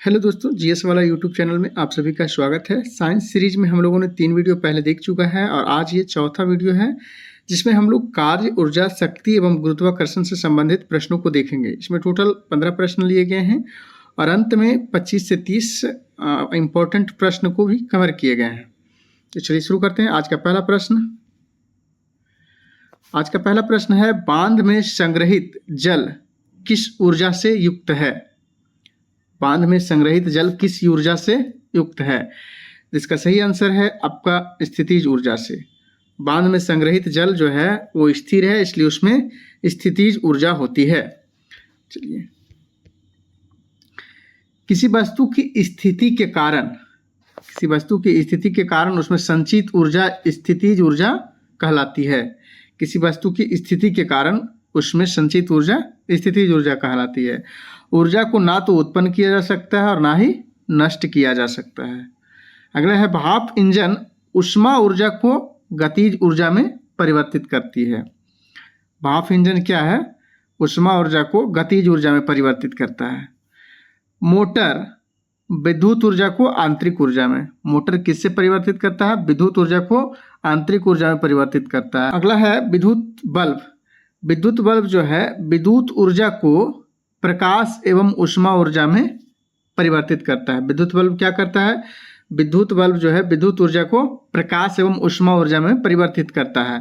Hello दोस्तों, GS वाला YouTube channel में आप सभी का स्वागत है। साइंस सीरीज में हम लोगों ने 3 वीडियो पहले देख चुका है और आज ये चौथा वीडियो है जिसमें हम लोग कार्य, ऊर्जा, शक्ति एवं गुरुत्वाकर्षण से संबंधित प्रश्नों को देखेंगे। इसमें टोटल 15 प्रश्न लिए गए हैं और अंत में 25 से 30 इम्पोर्टेंट प्रश्न को भी कवर किए गए हैं। तो चलिए शुरू करते हैं। आज का पहला प्रश्न है, बांध में संग्रहित जल किस ऊर्जा से युक्त है? बांध में संग्रहित जल किस ऊर्जा से युक्त है? इसका सही आंसर है आपका स्थितिज ऊर्जा से। बांध में संग्रहित जल जो है वो स्थिर है, इसलिए उसमें स्थितिज ऊर्जा होती है। चलिए, किसी वस्तु की स्थिति के कारण उसमें संचित ऊर्जा स्थितिज ऊर्जा कहलाती है। किसी वस्तु की स्थिति के कारण उसमें संचित ऊर्जा स्थितिज ऊर्जा कहलाती है। ऊर्जा को ना तो उत्पन्न किया जा सकता है और ना ही नष्ट किया जा सकता है। अगला है, भाप इंजन ऊष्मा ऊर्जा को गतिज ऊर्जा में परिवर्तित करती है। भाप इंजन क्या है? ऊष्मा ऊर्जा को गतिज ऊर्जा में परिवर्तित करता है। मोटर विद्युत ऊर्जा को आंतरिक ऊर्जा में, मोटर किससे परिवर्तित करता है? विद्युत ऊर्जा को आंतरिक ऊर्जा में परिवर्तित करता है। अगला है विद्युत बल्ब। विद्युत बल्ब जो है विद्युत ऊर्जा को प्रकाश एवं ऊष्मा ऊर्जा में परिवर्तित करता है। विद्युत बल्ब क्या करता है? विद्युत बल्ब जो है विद्युत ऊर्जा को प्रकाश एवं ऊष्मा ऊर्जा में परिवर्तित करता है।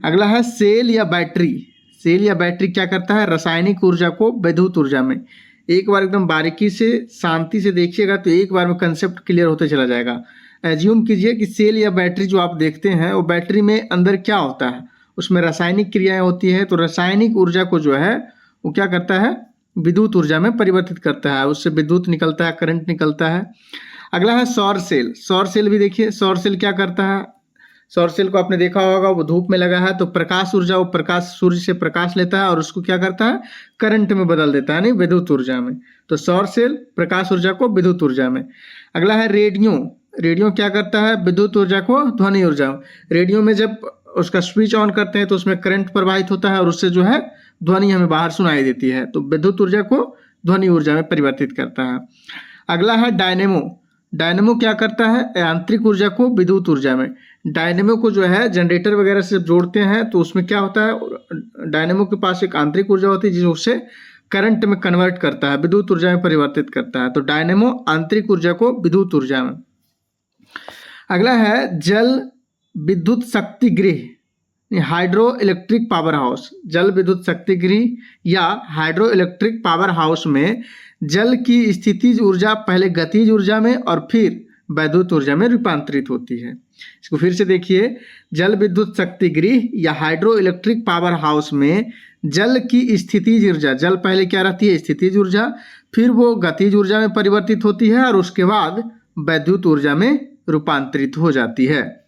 अगला है सेल या बैटरी। सेल या बैटरी क्या करता है? रासायनिक ऊर्जा को विद्युत ऊर्जा में। एक बार एकदम बारीकी से शांति से देखिएगा तो एक बार में कंसेप्ट क्लियर होते चला जाएगा। एज्यूम कीजिए कि सेल या बैटरी जो आप देखते हैं वो बैटरी में अंदर क्या होता है? उसमें रासायनिक क्रियाएं होती है। तो रासायनिक ऊर्जा को जो है वो क्या करता है? विद्युत ऊर्जा में परिवर्तित करता है। उससे विद्युत निकलता है, करंट निकलता है। अगला है सौर सेल। सौर सेल भी देखिए, सौर सेल क्या करता है? सौर सेल को आपने देखा होगा, वो धूप में लगा है तो प्रकाश ऊर्जा, वो प्रकाश सूर्य से प्रकाश लेता है और उसको क्या करता है? करंट में बदल देता है, नहीं विद्युत ऊर्जा में। तो सौर सेल प्रकाश ऊर्जा को विद्युत ऊर्जा में। अगला है रेडियो। रेडियो क्या करता है? विद्युत ऊर्जा को ध्वनि ऊर्जा में। रेडियो में जब उसका स्विच ऑन करते हैं तो उसमें करंट प्रवाहित होता है और उससे जो है ध्वनि हमें बाहर सुनाई देती है। तो विद्युत ऊर्जा को ध्वनि ऊर्जा में परिवर्तित करता है। अगला है डायनेमो। डायनेमो क्या करता है? यांत्रिक ऊर्जा को विद्युत ऊर्जा में। डायनेमो को जो है जनरेटर वगैरह से जोड़ते हैं तो उसमें क्या होता है? डायनेमो के पास एक आंतरिक ऊर्जा होती है जिसे उसे करंट में कन्वर्ट करता है, विद्युत ऊर्जा में परिवर्तित करता है। तो डायनेमो आंतरिक ऊर्जा को विद्युत ऊर्जा में। अगला है जल विद्युत शक्ति गृह, हाइड्रो इलेक्ट्रिक पावर हाउस। जल विद्युत शक्ति गृह या हाइड्रो इलेक्ट्रिक पावर हाउस में जल की स्थितिज ऊर्जा पहले गतिज ऊर्जा में और फिर विद्युत ऊर्जा में रूपांतरित होती है। इसको फिर से देखिए, जल विद्युत शक्ति गृह या हाइड्रो इलेक्ट्रिक पावर हाउस में जल की स्थितिज ऊर्जा, जल पहले क्या रहती है? स्थितिज ऊर्जा, फिर वो गतिज ऊर्जा में परिवर्तित होती है और उसके बाद विद्युत ऊर्जा में रूपांतरित हो जाती है।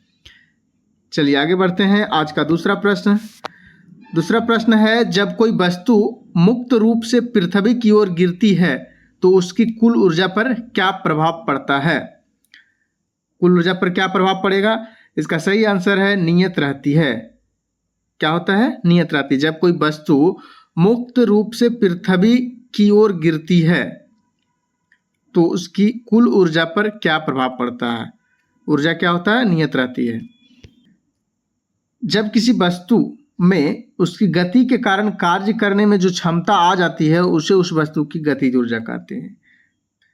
चलिए आगे बढ़ते हैं। आज का दूसरा प्रश्न है, जब कोई वस्तु मुक्त रूप से पृथ्वी की ओर गिरती है तो उसकी कुल ऊर्जा पर क्या प्रभाव पड़ता है? कुल ऊर्जा पर क्या प्रभाव पड़ेगा? इसका सही आंसर है नियत रहती है। क्या होता है? नियत रहती है। जब कोई वस्तु मुक्त रूप से पृथ्वी की ओर गिरती है तो उसकी कुल ऊर्जा पर क्या प्रभाव पड़ता है? ऊर्जा क्या होता है? नियत रहती है। जब किसी वस्तु में उसकी गति के कारण कार्य करने में जो क्षमता आ जाती है उसे उस वस्तु की गतिज ऊर्जा कहते हैं।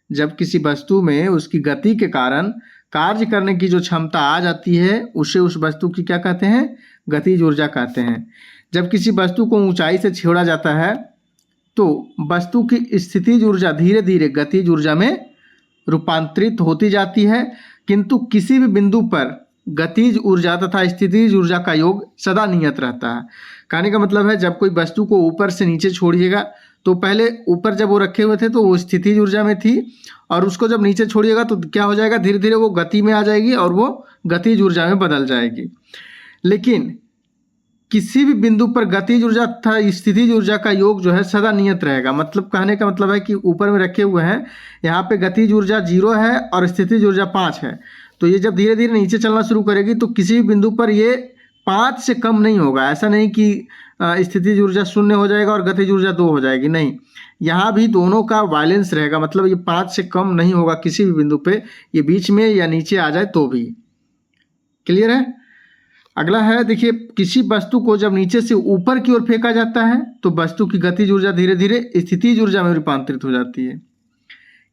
जब किसी वस्तु में उसकी गति के कारण कार्य करने की जो क्षमता आ जाती है उसे उस वस्तु की क्या कहते हैं? गतिज ऊर्जा कहते हैं। जब किसी वस्तु को ऊंचाई से छेड़ा जाता है तो वस्तु की स्थितिज ऊर्जा धीरे धीरे गतिज ऊर्जा में रूपांतरित होती जाती है, किंतु किसी भी बिंदु पर गतिज ऊर्जा तथा स्थितिज ऊर्जा का योग सदा नियत रहता है। कहने का मतलब है, जब कोई वस्तु को ऊपर से नीचे छोड़िएगा तो पहले ऊपर जब वो रखे हुए थे तो वो स्थितिज ऊर्जा में थी और उसको जब नीचे छोड़िएगा तो क्या हो जाएगा? धीरे धीरे वो गति में आ जाएगी और वो गतिज ऊर्जा में बदल जाएगी। लेकिन किसी भी बिंदु पर गतिज ऊर्जा तथा स्थितिज ऊर्जा का योग जो है सदा नियत रहेगा। मतलब कहने का मतलब है कि ऊपर में रखे हुए हैं, यहाँ पे गतिज ऊर्जा 0 है और स्थितिज ऊर्जा 5 है। तो ये जब धीरे धीरे नीचे चलना शुरू करेगी तो किसी भी बिंदु पर ये 5 से कम नहीं होगा। ऐसा नहीं कि स्थितिज ऊर्जा 0 हो जाएगा और गतिज ऊर्जा 2 हो जाएगी, नहीं। यहाँ भी दोनों का वायलेंस रहेगा, मतलब ये 5 से कम नहीं होगा किसी भी बिंदु पे, ये बीच में या नीचे आ जाए तो भी। क्लियर है। अगला है, देखिए किसी वस्तु को जब नीचे से ऊपर की ओर फेंका जाता है तो वस्तु की गतिज ऊर्जा धीरे धीरे स्थितिज ऊर्जा में रूपांतरित हो जाती है।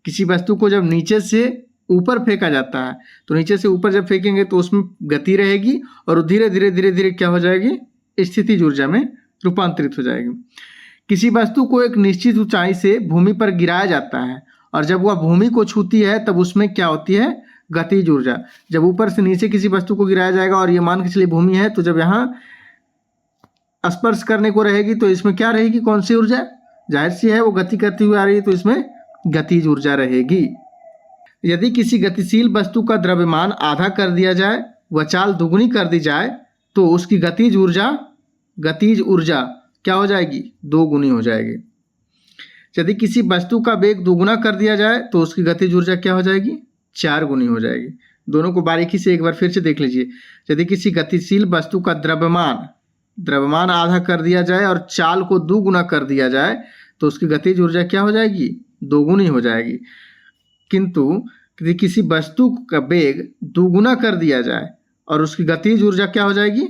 किसी वस्तु को जब नीचे से ऊपर फेंका जाता है तो नीचे से ऊपर जब फेंकेंगे तो उसमें गति रहेगी और धीरे धीरे क्या हो जाएगी, स्थितिज ऊर्जा में रूपांतरित हो जाएगी। किसी वस्तु को एक निश्चित ऊंचाई से भूमि पर गिराया जाता है और जब वह भूमि को छूती है तब उसमें क्या होती है, गतिज ऊर्जा। जब ऊपर से नीचे किसी वस्तु को गिराया जाएगा और ये मान के चलिए भूमि है, तो जब यहाँ स्पर्श करने को रहेगी तो इसमें क्या रहेगी, कौन सी ऊर्जा, जाहिर सी है वो गति करती हुई आ रही है तो इसमें गतिज ऊर्जा रहेगी। यदि किसी गतिशील वस्तु का द्रव्यमान आधा कर दिया जाए व चाल दुगुनी कर दी जाए तो उसकी गतिज ऊर्जा क्या हो जाएगी, 2 गुनी हो जाएगी। यदि किसी वस्तु का वेग दुगुना कर दिया जाए तो उसकी गतिज ऊर्जा क्या हो जाएगी, 4 गुनी हो जाएगी। दोनों को बारीकी से एक बार फिर से देख लीजिए। यदि किसी गतिशील वस्तु का द्रव्यमान आधा कर दिया जाए और चाल को 2 गुना कर दिया जाए तो उसकी गतिज ऊर्जा क्या हो जाएगी, 2 गुनी हो जाएगी। किंतु यदि किसी वस्तु का वेग 2 गुना कर दिया जाए और उसकी गतिज ऊर्जा क्या हो जाएगी,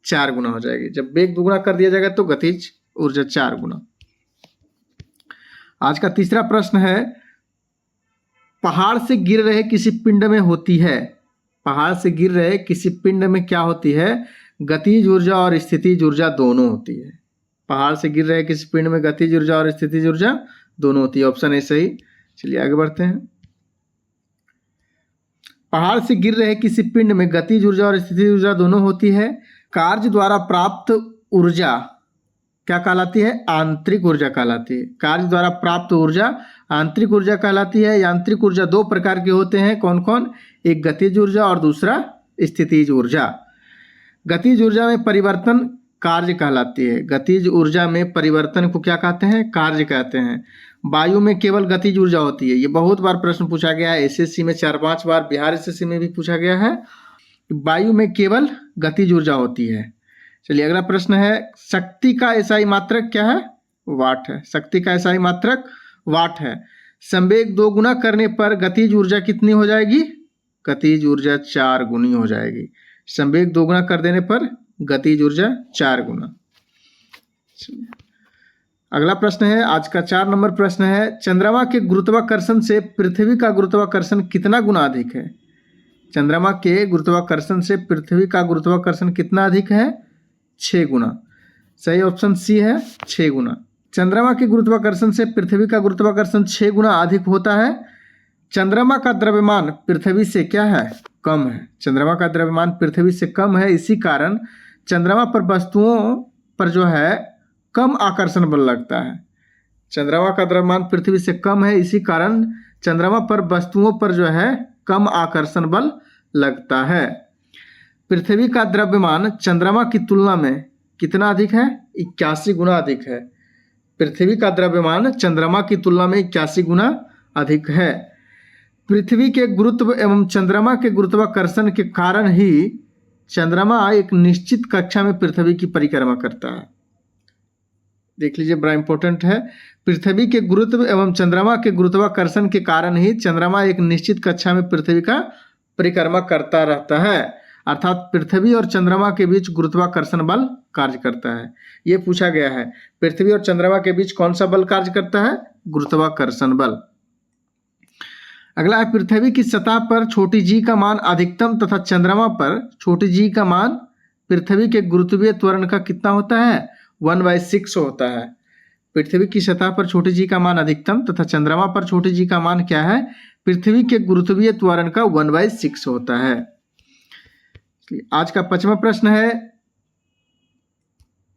4 गुना हो जाएगी। जब वेग 2 गुना कर दिया जाएगा तो गतिज ऊर्जा 4 गुना। आज का तीसरा प्रश्न है, पहाड़ से गिर रहे किसी पिंड में होती है, पहाड़ से गिर रहे किसी पिंड में क्या होती है, गतिज ऊर्जा और स्थितिज ऊर्जा दोनों होती है। पहाड़ से गिर रहे किसी पिंड में गतिज ऊर्जा और स्थितिज ऊर्जा दोनों होती है। ऑप्शन ए सही। चलिए आगे बढ़ते हैं। पहाड़ से गिर रहे किसी पिंड में गतिज ऊर्जा और स्थितिज ऊर्जा दोनों होती है। कार्य द्वारा प्राप्त ऊर्जा क्या कहलाती है, आंतरिक ऊर्जा कहलाती है। कार्य द्वारा प्राप्त ऊर्जा आंतरिक ऊर्जा कहलाती है। यांत्रिक ऊर्जा 2 प्रकार के होते हैं, कौन कौन, एक गतिज ऊर्जा और दूसरा स्थितिज ऊर्जा। गतिज ऊर्जा में परिवर्तन कार्य कहलाती है। गतिज ऊर्जा में परिवर्तन को क्या कहते हैं, कार्य कहते हैं। वायु में केवल गतिज ऊर्जा होती है। ये बहुत बार प्रश्न पूछा गया है, एसएससी में 4-5 बार, बिहार एसएससी में भी पूछा गया है। वायु में केवल गतिज ऊर्जा होती है। चलिए अगला प्रश्न है, शक्ति का एसआई मात्रक क्या है, वाट है। शक्ति का एसआई मात्रक वाट है। संवेग 2 गुना करने पर गतिज ऊर्जा कितनी हो जाएगी, गतिज ऊर्जा 4 गुनी हो जाएगी। संवेग 2 गुना कर देने पर गतिज ऊर्जा 4 गुना। अगला प्रश्न है, आज का 4 नंबर प्रश्न है, चंद्रमा के गुरुत्वाकर्षण से पृथ्वी का गुरुत्वाकर्षण कितना गुना अधिक है। चंद्रमा के गुरुत्वाकर्षण से पृथ्वी का गुरुत्वाकर्षण कितना अधिक है, 6 गुना। सही ऑप्शन सी है, 6 गुना। चंद्रमा के गुरुत्वाकर्षण से पृथ्वी का गुरुत्वाकर्षण 6 गुना अधिक होता है। चंद्रमा का द्रव्यमान पृथ्वी से क्या है, कम है। चंद्रमा का द्रव्यमान पृथ्वी से कम है, इसी कारण चंद्रमा पर वस्तुओं पर जो है कम आकर्षण बल लगता है। चंद्रमा का द्रव्यमान पृथ्वी से कम है, इसी कारण चंद्रमा पर वस्तुओं पर जो है कम आकर्षण बल लगता है। पृथ्वी का द्रव्यमान चंद्रमा की तुलना में कितना अधिक है, 81 गुना अधिक है। पृथ्वी का द्रव्यमान चंद्रमा की तुलना में 81 गुना अधिक है। पृथ्वी के गुरुत्व एवं चंद्रमा के गुरुत्वाकर्षण के कारण ही चंद्रमा एक निश्चित कक्षा में पृथ्वी की परिक्रमा करता है। देख लीजिए, बड़ा इंपॉर्टेंट है। पृथ्वी के गुरुत्व एवं चंद्रमा के गुरुत्वाकर्षण के कारण ही चंद्रमा एक निश्चित कक्षा में पृथ्वी का परिक्रमा करता रहता है। अर्थात पृथ्वी और चंद्रमा के बीच गुरुत्वाकर्षण बल कार्य करता है। ये पूछा गया है, पृथ्वी और चंद्रमा के बीच कौन सा बल कार्य करता है, गुरुत्वाकर्षण बल। अगला है, पृथ्वी की सतह पर छोटी जी का मान अधिकतम तथा चंद्रमा पर छोटी जी का मान पृथ्वी के गुरुत्वीय त्वरण का कितना होता है, 1/6 होता है। पृथ्वी की सतह पर छोटी जी का मान अधिकतम तथा चंद्रमा पर छोटी जी का मान क्या है, पृथ्वी के गुरुत्वीय त्वरण का 1/6 होता है। आज का 5वां प्रश्न है,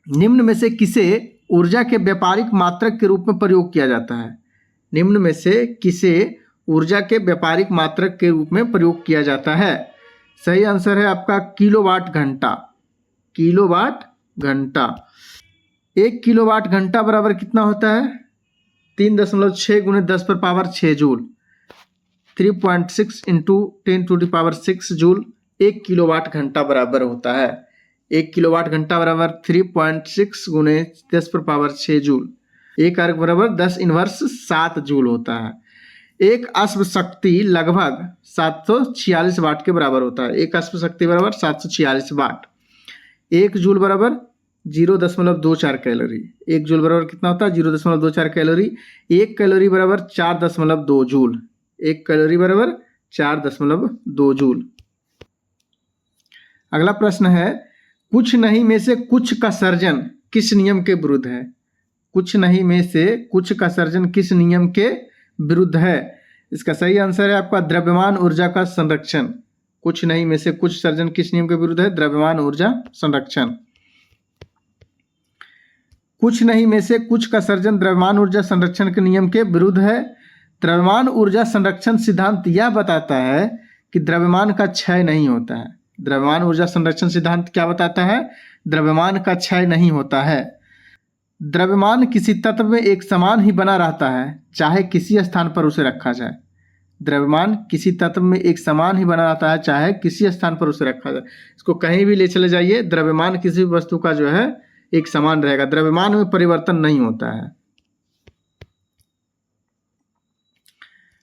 निम्न में से किसे ऊर्जा के व्यापारिक मात्रक के रूप में प्रयोग किया जाता है। निम्न में से किसे ऊर्जा के व्यापारिक मात्रक के रूप में प्रयोग किया जाता है। सही आंसर है आपका किलोवाट घंटा। किलोवाट घंटा, 1 किलोवाट घंटा बराबर कितना होता है, 3.6 × 10⁻6 जूल। 3.6 × 10⁻6 जूल 1 किलोवाट घंटा बराबर होता है। 1 किलोवाट घंटा बराबर 3.6 × 10⁻6 जूल। 1 अर्ग बराबर 10 इनवर्स 7 जूल होता है। एक अश्व शक्ति लगभग 746 वाट के बराबर होता है। एक अश्व शक्ति बराबर 746 वाट। 1 जूल बराबर 0.24 कैलोरी। 1 जूल बराबर कितना होता है? 0.24 कैलोरी। 1 कैलोरी बराबर 4.2 जूल। 1 कैलोरी बराबर 4.2 जूल। अगला प्रश्न है, कुछ नहीं में से कुछ का सर्जन किस नियम के विरुद्ध है? कुछ नहीं में से कुछ का सर्जन किस नियम के विरुद्ध है? इसका सही आंसर है आपका द्रव्यमान ऊर्जा का संरक्षण। कुछ नहीं में से कुछ सर्जन किस नियम के विरुद्ध है? द्रव्यमान ऊर्जा संरक्षण। कुछ नहीं में से कुछ का सर्जन द्रव्यमान ऊर्जा संरक्षण के नियम के विरुद्ध है। द्रव्यमान ऊर्जा संरक्षण सिद्धांत यह बताता है कि द्रव्यमान का क्षय नहीं होता है। द्रव्यमान ऊर्जा संरक्षण सिद्धांत क्या बताता है? द्रव्यमान का क्षय नहीं होता है। द्रव्यमान किसी तत्व में एक समान ही बना रहता है, चाहे किसी स्थान पर उसे रखा जाए। द्रव्यमान किसी तत्व में एक समान ही बना रहता है, चाहे किसी स्थान पर उसे रखा जाए। इसको कहीं भी ले चले जाइए, द्रव्यमान किसी भी वस्तु का जो है एक समान रहेगा। द्रव्यमान में परिवर्तन नहीं होता है।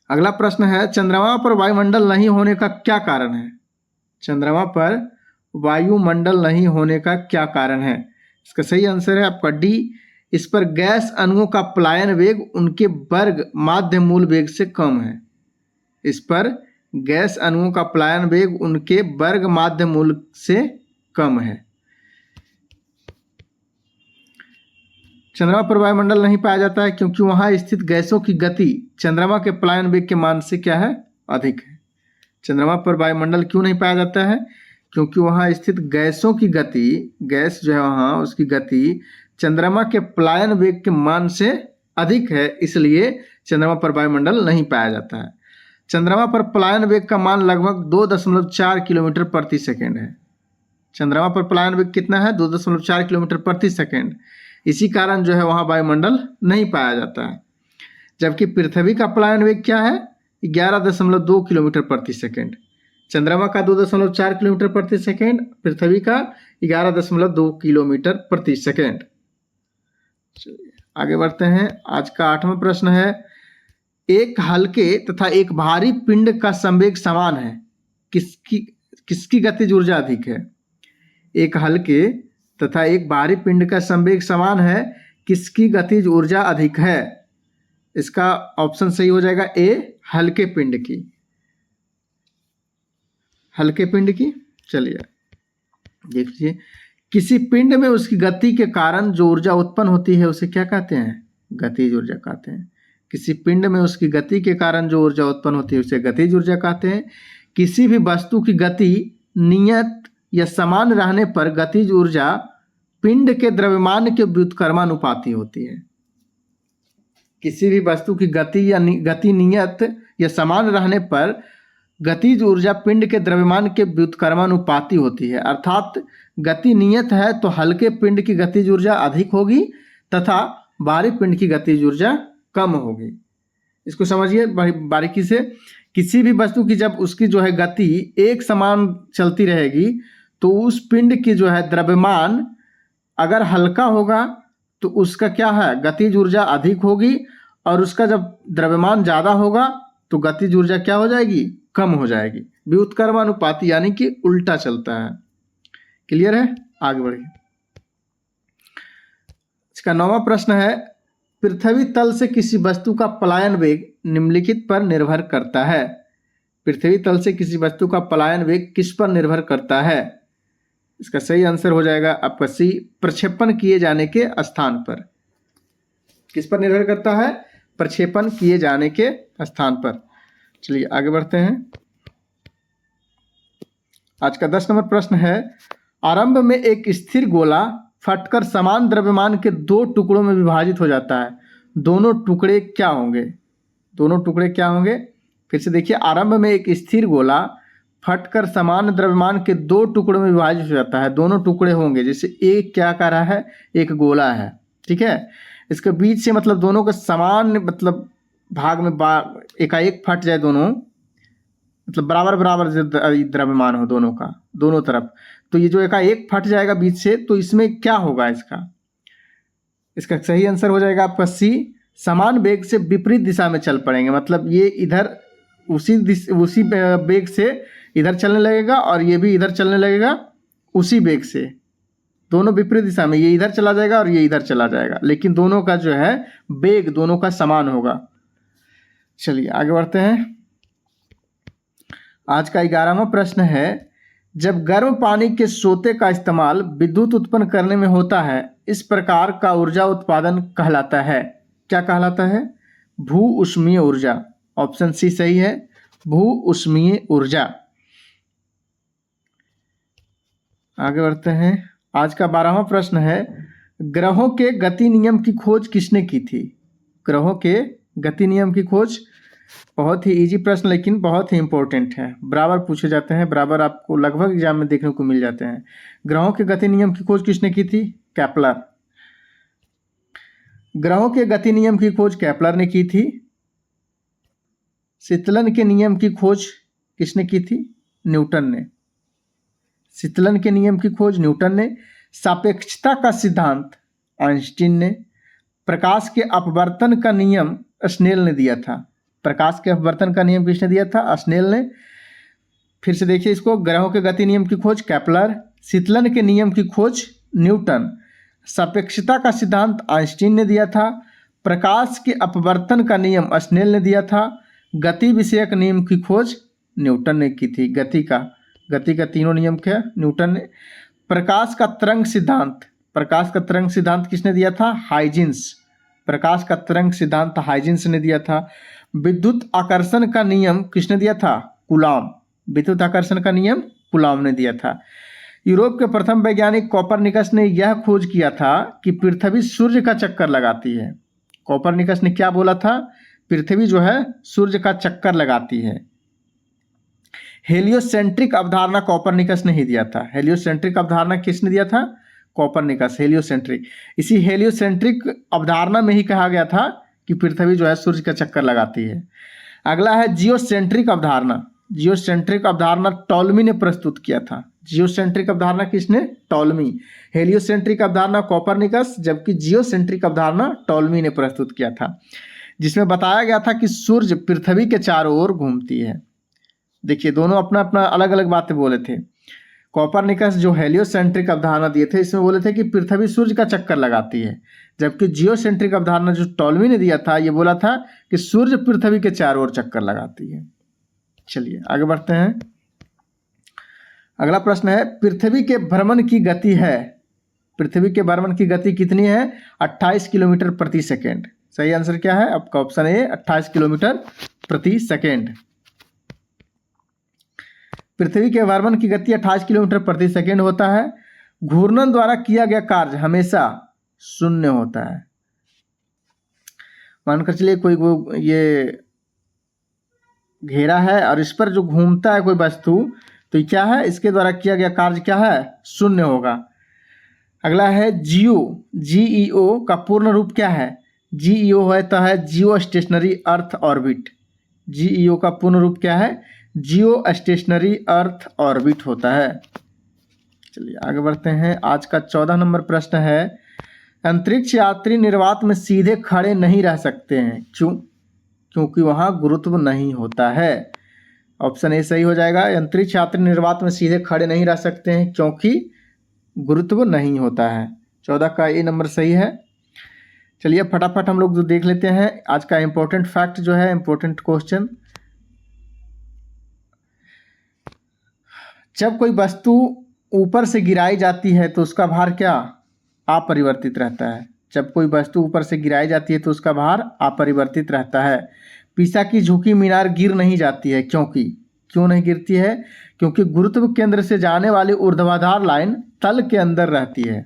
अगला प्रश्न है, चंद्रमा पर वायुमंडल नहीं होने का क्या कारण है? चंद्रमा पर वायुमंडल नहीं होने का क्या कारण है? इसका सही आंसर है आपका डी। इस पर गैस अणुओं का पलायन वेग उनके वर्ग माध्य मूल वेग से कम है। इस पर गैस अणुओं का पलायन वेग उनके वर्ग माध्य मूल से कम है। चंद्रमा पर वायुमंडल नहीं पाया जाता है क्योंकि वहां स्थित गैसों की गति चंद्रमा के पलायन वेग के मान से क्या है? अधिक है। चंद्रमा पर वायुमंडल क्यों नहीं पाया जाता है? क्योंकि वहां स्थित गैसों की गति, गैस जो है वहां उसकी गति चंद्रमा के पलायन वेग के मान से अधिक है, इसलिए चंद्रमा पर वायुमंडल नहीं पाया जाता है। चंद्रमा पर पलायन वेग का मान लगभग 2.4 किलोमीटर प्रति सेकेंड है। चंद्रमा पर पलायन वेग कितना है? 2.4 किलोमीटर प्रति सेकेंड। इसी कारण जो है वहां वायुमंडल नहीं पाया जाता है। जबकि पृथ्वी का पलायन वेग क्या है? 11.2 किलोमीटर प्रति सेकेंड। चंद्रमा का 2.4 किलोमीटर प्रति सेकेंड, पृथ्वी का 11.2 किलोमीटर प्रति सेकेंड। आगे बढ़ते हैं। आज का 8वां प्रश्न है, एक हल्के तथा एक भारी पिंड का संवेग समान है, किसकी गतिज ऊर्जा अधिक है? एक हल्के तथा एक भारी पिंड का संवेग समान है, किसकी गतिज ऊर्जा अधिक है? इसका ऑप्शन सही हो जाएगा ए, हल्के पिंड की। हल्के पिंड की। चलिए देख लीजिए, किसी पिंड में उसकी गति के कारण जो ऊर्जा उत्पन्न होती है उसे क्या कहते हैं? गतिज ऊर्जा कहते हैं। किसी पिंड में उसकी गति के कारण जो ऊर्जा उत्पन्न होती है उसे गतिज ऊर्जा कहते हैं। किसी भी वस्तु की गति नियत या समान रहने पर गतिज ऊर्जा पिंड के द्रव्यमान के व्युत्क्रमानुपाती होती है। किसी भी वस्तु की गति नियत या समान रहने पर गतिज ऊर्जा पिंड के द्रव्यमान के व्युत्क्रमानुपाती होती है। अर्थात गति नियत है तो हल्के पिंड की गतिज ऊर्जा अधिक होगी तथा भारी पिंड की गतिज ऊर्जा कम होगी। इसको समझिए बारीकी से। किसी भी वस्तु की जब उसकी जो है गति एक समान चलती रहेगी तो उस पिंड की जो है द्रव्यमान अगर हल्का होगा तो उसका क्या है? गतिज ऊर्जा अधिक होगी, और उसका जब द्रव्यमान ज़्यादा होगा तो गतिज ऊर्जा क्या हो जाएगी? कम हो जाएगी। व्युत्क्रमानुपाती यानी कि उल्टा चलता है। क्लियर है? आगे बढ़िए। इसका 9वां प्रश्न है, पृथ्वी तल से किसी वस्तु का पलायन वेग निम्नलिखित पर निर्भर करता है। पृथ्वी तल से किसी वस्तु का पलायन वेग किस पर निर्भर करता है? इसका सही आंसर हो जाएगा आपका सी, प्रक्षेपण किए जाने के स्थान पर। किस पर निर्भर करता है? प्रक्षेपण किए जाने के स्थान पर। चलिए आगे बढ़ते हैं। आज का 10 नंबर प्रश्न है, आरंभ में एक स्थिर गोला फटकर समान द्रव्यमान के 2 टुकड़ों में विभाजित हो जाता है। दोनों टुकड़े क्या होंगे? दोनों टुकड़े क्या होंगे? फिर से देखिए, आरंभ में एक स्थिर गोला फटकर समान द्रव्यमान के 2 टुकड़ों में विभाजित हो जाता है। दोनों टुकड़े होंगे, जैसे एक क्या कर रहा है? एक गोला है, ठीक है। इसके बीच से मतलब दोनों का समान मतलब भाग में एकाएक फट जाए, दोनों मतलब बराबर बराबर द्रव्यमान हो दोनों का, दोनों तरफ, तो ये जो एकाएक फट जाएगा बीच से, तो इसमें क्या होगा? इसका इसका सही आंसर हो जाएगा आपका सी, समान वेग से विपरीत दिशा में चल पड़ेंगे। मतलब ये इधर उसी वेग से इधर चलने लगेगा और ये भी इधर चलने लगेगा उसी वेग से, दोनों विपरीत दिशा में, ये इधर चला जाएगा और ये इधर चला जाएगा, लेकिन दोनों का जो है वेग दोनों का समान होगा। चलिए आगे बढ़ते हैं। आज का 11वां प्रश्न है, जब गर्म पानी के सोते का इस्तेमाल विद्युत उत्पन्न करने में होता है, इस प्रकार का ऊर्जा उत्पादन कहलाता है, क्या कहलाता है? भू ऊष्मीय ऊर्जा। ऑप्शन सी सही है, भू ऊष्मीय ऊर्जा। आगे बढ़ते हैं। आज का 12वां प्रश्न है, ग्रहों के गति नियम की खोज किसने की थी? ग्रहों के गति नियम की खोज, बहुत ही इजी प्रश्न लेकिन बहुत ही इंपॉर्टेंट है, बराबर पूछे जाते हैं, बराबर आपको लगभग एग्जाम में देखने को मिल जाते हैं। ग्रहों के गति नियम की खोज किसने की थी? केपलर। ग्रहों के गति नियम की खोज केपलर ने की थी। शीतलन के नियम की खोज किसने की थी? न्यूटन ने। शीतलन के नियम की खोज न्यूटन ने। सापेक्षता का सिद्धांत आइंस्टीन ने। प्रकाश के अपवर्तन का नियम स्नेल ने दिया था। प्रकाश के अपवर्तन का नियम किसने दिया था? स्नेल ने। फिर से देखिए इसको, ग्रहों के गति नियम की खोज केपलर, शीतलन के नियम की खोज न्यूटन, सापेक्षता का सिद्धांत आइंस्टीन ने दिया था, प्रकाश के अपवर्तन का नियम स्नेल ने दिया था, गति विषयक नियम की खोज न्यूटन ने की थी। गति का तीनों नियम क्या? न्यूटन ने। प्रकाश का तरंग सिद्धांत किसने दिया था? हाइजेंस। प्रकाश का तरंग सिद्धांत हाइजेंस ने दिया था। विद्युत आकर्षण का नियम किसने दिया था? कूलॉम। विद्युत आकर्षण का नियम कूलॉम ने दिया था। यूरोप के प्रथम वैज्ञानिक कोपरनिकस ने यह खोज किया था कि पृथ्वी सूर्य का चक्कर लगाती है। कोपरनिकस ने क्या बोला था? पृथ्वी जो है सूर्य का चक्कर लगाती है। हेलियोसेंट्रिक अवधारणा कोपरनिकस ने ही दिया था। हेलियोसेंट्रिक अवधारणा किसने दिया था? कोपरनिकस। हेलियोसेंट्रिक, इसी हेलियोसेंट्रिक अवधारणा में ही कहा गया था कि पृथ्वी जो है सूर्य का चक्कर लगाती है। अगला है जियोसेंट्रिक अवधारणा। जियोसेंट्रिक अवधारणा टॉलमी ने प्रस्तुत किया था। जियोसेंट्रिक अवधारणा किसने? टॉलमी। हेलियोसेंट्रिक अवधारणा कोपरनिकस, जबकि जियोसेंट्रिक अवधारणा टॉलमी ने प्रस्तुत किया था, जिसमें बताया गया था कि सूर्य पृथ्वी के चारों ओर घूमती है। देखिए दोनों अपना अपना अलग अलग बातें बोले थे। कोपरनिकस जो हेलियोसेंट्रिक अवधारणा दिए थे, इसमें बोले थे कि पृथ्वी सूर्य का चक्कर लगाती है, जबकि जियोसेंट्रिक अवधारणा जो टॉलमी ने दिया था, ये बोला था कि सूर्य पृथ्वी के चारों ओर चक्कर लगाती है। चलिए आगे बढ़ते हैं। अगला प्रश्न है, पृथ्वी के भ्रमण की गति है, पृथ्वी के भ्रमण की गति कितनी है? 28 किलोमीटर प्रति सेकेंड। सही आंसर क्या है आपका? ऑप्शन ए, 28 किलोमीटर प्रति सेकेंड। पृथ्वी के भ्रमण की गति 28 किलोमीटर प्रति सेकेंड होता है। घूर्णन द्वारा किया गया कार्य हमेशा शून्य होता है। मानकर चलिए कोई ये घेरा है और इस पर जो घूमता है कोई वस्तु, तो ये क्या है? इसके द्वारा किया गया कार्य क्या है? शून्य होगा। अगला है जीओ। जीईओ का पूर्ण रूप क्या है? जीईओ होता है जियो स्टेशनरी अर्थ ऑर्बिट। जीईओ का पूर्ण रूप क्या है? जियो स्टेशनरी अर्थ ऑर्बिट होता है। चलिए आगे बढ़ते हैं। आज का 14 नंबर प्रश्न है, अंतरिक्ष यात्री निर्वात में सीधे खड़े नहीं रह सकते हैं, क्यों? क्योंकि वहाँ गुरुत्व नहीं होता है। ऑप्शन ए सही हो जाएगा। अंतरिक्ष यात्री निर्वात में सीधे खड़े नहीं रह सकते हैं क्योंकि गुरुत्व नहीं होता है। 14 का ए नंबर सही है। चलिए फटाफट हम लोग जो देख लेते हैं आज का इम्पोर्टेंट फैक्ट जो है, इम्पोर्टेंट क्वेश्चन। जब कोई वस्तु ऊपर से गिराई जाती है तो उसका भार क्या? अपरिवर्तित रहता है। जब कोई वस्तु ऊपर से गिराई जाती है तो उसका भार अपरिवर्तित रहता है। पीसा की झुकी मीनार गिर नहीं जाती है, क्यों नहीं गिरती है? क्योंकि गुरुत्व केंद्र से जाने वाली ऊर्ध्वाधर लाइन तल के अंदर रहती है।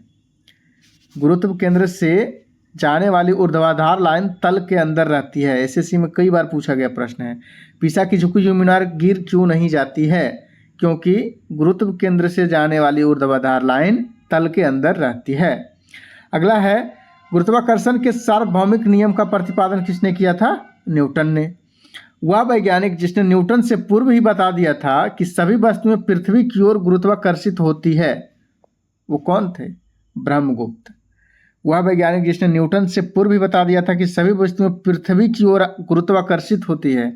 गुरुत्व केंद्र से जाने वाली ऊर्ध्वाधर लाइन तल के अंदर रहती है। एसएससी में कई बार पूछा गया प्रश्न है। पीसा की झुकी हुई मीनार गिर क्यों नहीं जाती है? क्योंकि गुरुत्व केंद्र से जाने वाली ऊर्ध्वाधर लाइन तल के अंदर रहती है। अगला है, गुरुत्वाकर्षण के सार्वभौमिक नियम का प्रतिपादन किसने किया था? न्यूटन ने। वह वैज्ञानिक जिसने न्यूटन से पूर्व ही बता दिया था कि सभी वस्तुएं पृथ्वी की ओर गुरुत्वाकर्षित होती है, वो कौन थे? ब्रह्मगुप्त। वह वैज्ञानिक जिसने न्यूटन से पूर्व भी बता दिया था कि सभी वस्तुएं पृथ्वी की ओर गुरुत्वाकर्षित होती है।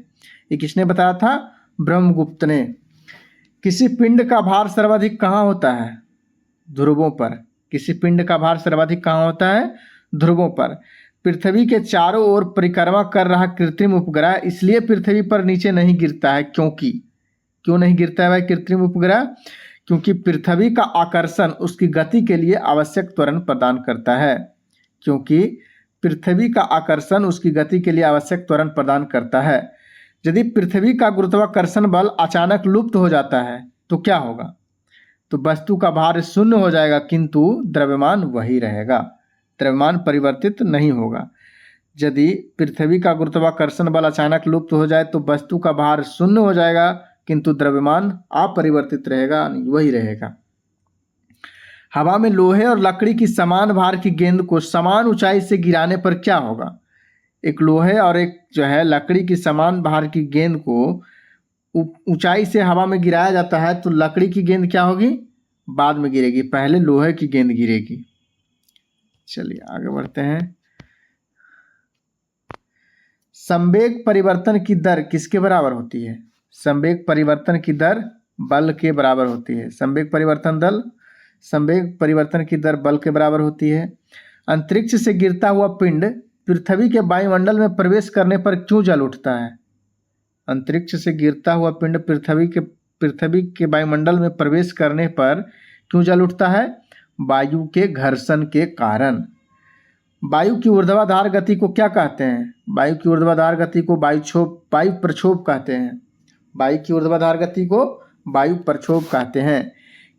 ये किसने बताया था? ब्रह्मगुप्त ने। किसी पिंड का भार सर्वाधिक कहाँ होता है? ध्रुवों पर। किसी पिंड का भार सर्वाधिक कहाँ होता है? ध्रुवों पर। पृथ्वी के चारों ओर परिक्रमा कर रहा कृत्रिम उपग्रह इसलिए पृथ्वी पर नीचे नहीं गिरता है, क्योंकि क्यों नहीं गिरता है भाई कृत्रिम उपग्रह? क्योंकि पृथ्वी का आकर्षण उसकी गति के लिए आवश्यक त्वरण प्रदान करता है। क्योंकि पृथ्वी का आकर्षण उसकी गति के लिए आवश्यक त्वरण प्रदान करता है। यदि पृथ्वी का गुरुत्वाकर्षण बल अचानक लुप्त हो जाता है तो क्या होगा? तो वस्तु का भार शून्य हो जाएगा, किंतु द्रव्यमान वही रहेगा, द्रव्यमान परिवर्तित नहीं होगा। यदि पृथ्वी का गुरुत्वाकर्षण बल अचानक लुप्त हो जाए तो वस्तु का भार शून्य हो जाएगा, किंतु द्रव्यमान अपरिवर्तित रहेगा, वही रहेगा। हवा में लोहे और लकड़ी की समान भार की गेंद को समान ऊंचाई से गिराने पर क्या होगा? एक लोहे और एक जो है लकड़ी की समान भार की गेंद को ऊंचाई से हवा में गिराया जाता है तो लकड़ी की गेंद क्या होगी? बाद में गिरेगी, पहले लोहे की गेंद गिरेगी। चलिए आगे बढ़ते हैं। संवेग परिवर्तन की दर किसके बराबर होती है? संवेग परिवर्तन की दर बल के बराबर होती है। संवेग परिवर्तन की दर बल के बराबर होती है। अंतरिक्ष से गिरता हुआ पिंड पृथ्वी के वायुमंडल में प्रवेश करने पर क्यों जल उठता है? अंतरिक्ष से गिरता हुआ पिंड पृथ्वी के वायुमंडल में प्रवेश करने पर क्यों जल उठता है? वायु के घर्षण के कारण। वायु की ऊर्ध्वाधर गति को क्या कहते हैं? वायु की ऊर्ध्वाधर गति को वायु प्रक्षोभ कहते हैं। वायु की ऊर्ध्वाधर गति को वायु प्रक्षोभ कहते हैं।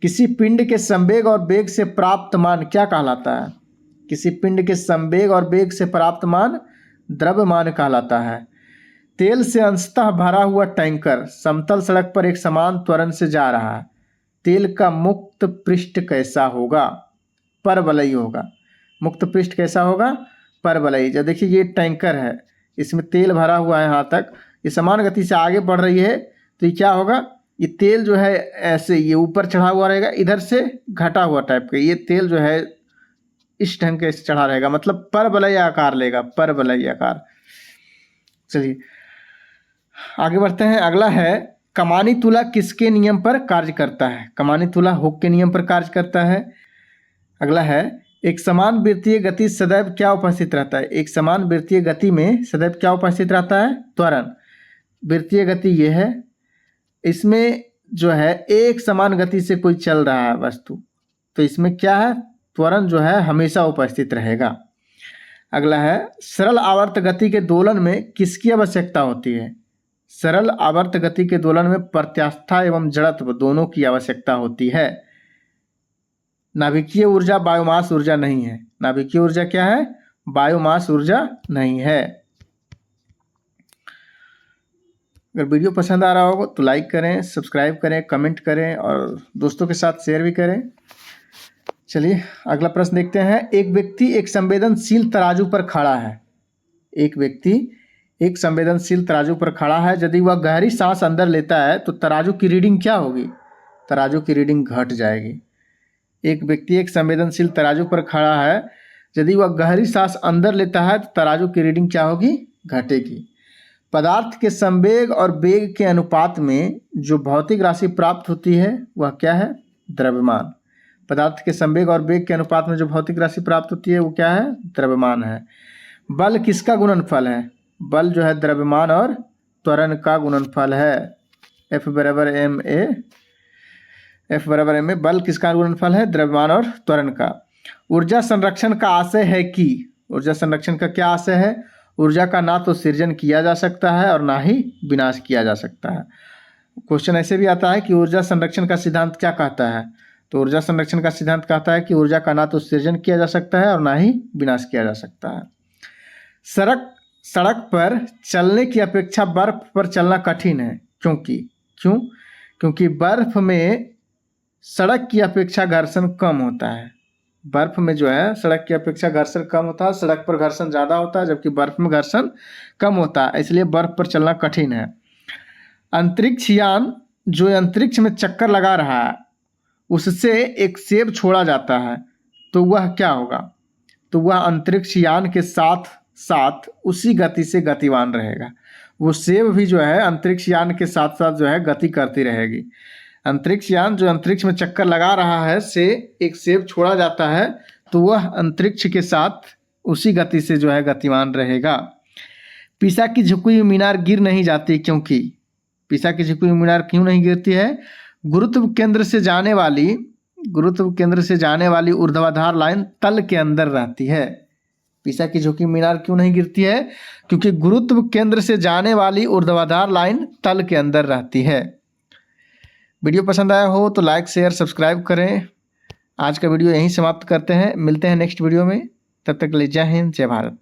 किसी पिंड के संवेग और वेग से प्राप्त मान क्या कहलाता है? किसी पिंड के संवेग और वेग से प्राप्त मान द्रव्यमान कहलाता है। तेल से अंशतः भरा हुआ टैंकर समतल सड़क पर एक समान त्वरण से जा रहा है। तेल का मुक्त पृष्ठ कैसा होगा? परवलयी होगा। मुक्त पृष्ठ कैसा होगा? परवलयी। जब देखिए ये टैंकर है, इसमें तेल भरा हुआ है, यहाँ तक ये समान गति से आगे बढ़ रही है, तो ये क्या होगा? ये तेल जो है ऐसे ये ऊपर चढ़ा हुआ रहेगा, इधर से घटा हुआ टाइप का ये तेल जो है इस ढंग के चढ़ा रहेगा, मतलब परवलयी आकार लेगा, परवलयी आकार। चलिए आगे बढ़ते हैं। अगला है कमानी तुला किसके नियम पर कार्य करता है? कमानी तुला हुक के नियम पर कार्य करता है। अगला है एक समान वृत्तीय गति सदैव क्या उपस्थित रहता है? एक समान वृत्तीय गति में सदैव क्या उपस्थित रहता है? त्वरण। वृत्तीय गति ये है, इसमें जो है एक समान गति से कोई चल रहा है वस्तु, तो इसमें क्या है? त्वरण जो है हमेशा उपस्थित रहेगा। अगला है सरल आवर्त गति के दोलन में किसकी आवश्यकता होती है? सरल आवर्त गति के दोलन में प्रत्यास्था एवं जड़त्व दोनों की आवश्यकता होती है। नाभिकीय ऊर्जा बायोमास ऊर्जा नहीं है। नाभिकीय ऊर्जा क्या है? बायोमास ऊर्जा नहीं है। अगर वीडियो पसंद आ रहा होगा तो लाइक करें, सब्सक्राइब करें, कमेंट करें और दोस्तों के साथ शेयर भी करें। चलिए अगला प्रश्न देखते हैं। एक व्यक्ति एक संवेदनशील तराजू पर खड़ा है। एक व्यक्ति एक संवेदनशील तराजू पर खड़ा है। यदि वह गहरी सांस अंदर लेता है तो तराजू की रीडिंग क्या होगी? तराजू की रीडिंग घट जाएगी। एक व्यक्ति एक संवेदनशील तराजू पर खड़ा है, यदि वह गहरी सांस अंदर लेता है तो तराजू की रीडिंग क्या होगी? घटेगी। पदार्थ के संवेग और वेग के अनुपात में जो भौतिक राशि प्राप्त होती है वह क्या है? द्रव्यमान। पदार्थ के संवेग और वेग के अनुपात में जो भौतिक राशि प्राप्त होती है वो क्या है? द्रव्यमान है। बल किसका गुणनफल है? बल जो है द्रव्यमान और त्वरण का गुणनफल है। F बराबर ma। F बराबर ma। बल किसका गुणनफल है? द्रव्यमान और त्वरण का। ऊर्जा संरक्षण का आशय है कि, ऊर्जा संरक्षण का क्या आशय है? ऊर्जा का ना तो सृजन किया जा सकता है और ना ही विनाश किया जा सकता है। क्वेश्चन ऐसे भी आता है कि ऊर्जा संरक्षण का सिद्धांत क्या कहता है? तो ऊर्जा संरक्षण का सिद्धांत कहता है कि ऊर्जा का ना तो सृजन किया जा सकता है और ना ही विनाश किया जा सकता है। सड़क पर चलने की अपेक्षा बर्फ पर चलना कठिन है, क्योंकि बर्फ में सड़क की अपेक्षा घर्षण कम होता है। बर्फ में जो है सड़क की अपेक्षा घर्षण कम होता है, सड़क पर घर्षण ज़्यादा होता है जबकि बर्फ में घर्षण कम होता है, इसलिए बर्फ पर चलना कठिन है। अंतरिक्ष यान जो अंतरिक्ष में चक्कर लगा रहा है उससे एक सेब छोड़ा जाता है तो वह क्या होगा? तो वह अंतरिक्ष यान के साथ साथ उसी गति से गतिमान रहेगा। वो सेब भी जो है अंतरिक्ष यान के साथ साथ जो है गति करती रहेगी। अंतरिक्ष यान जो अंतरिक्ष में चक्कर लगा रहा है, से एक सेब छोड़ा जाता है तो वह अंतरिक्ष के साथ उसी गति से जो है गतिमान रहेगा। पीसा की झुकी हुई मीनार गिर नहीं जाती, क्योंकि पीसा की झुकी हुई मीनार क्यों नहीं गिरती है? गुरुत्व केंद्र से जाने वाली ऊर्ध्वाधर लाइन तल के अंदर रहती है। पीसा की झुकी मीनार क्यों नहीं गिरती है? क्योंकि गुरुत्व केंद्र से जाने वाली ऊर्ध्वाधर लाइन तल के अंदर रहती है। वीडियो पसंद आया हो तो लाइक शेयर सब्सक्राइब करें। आज का वीडियो यहीं समाप्त करते हैं, मिलते हैं नेक्स्ट वीडियो में। तब तक के लिए जय हिंद, जय भारत।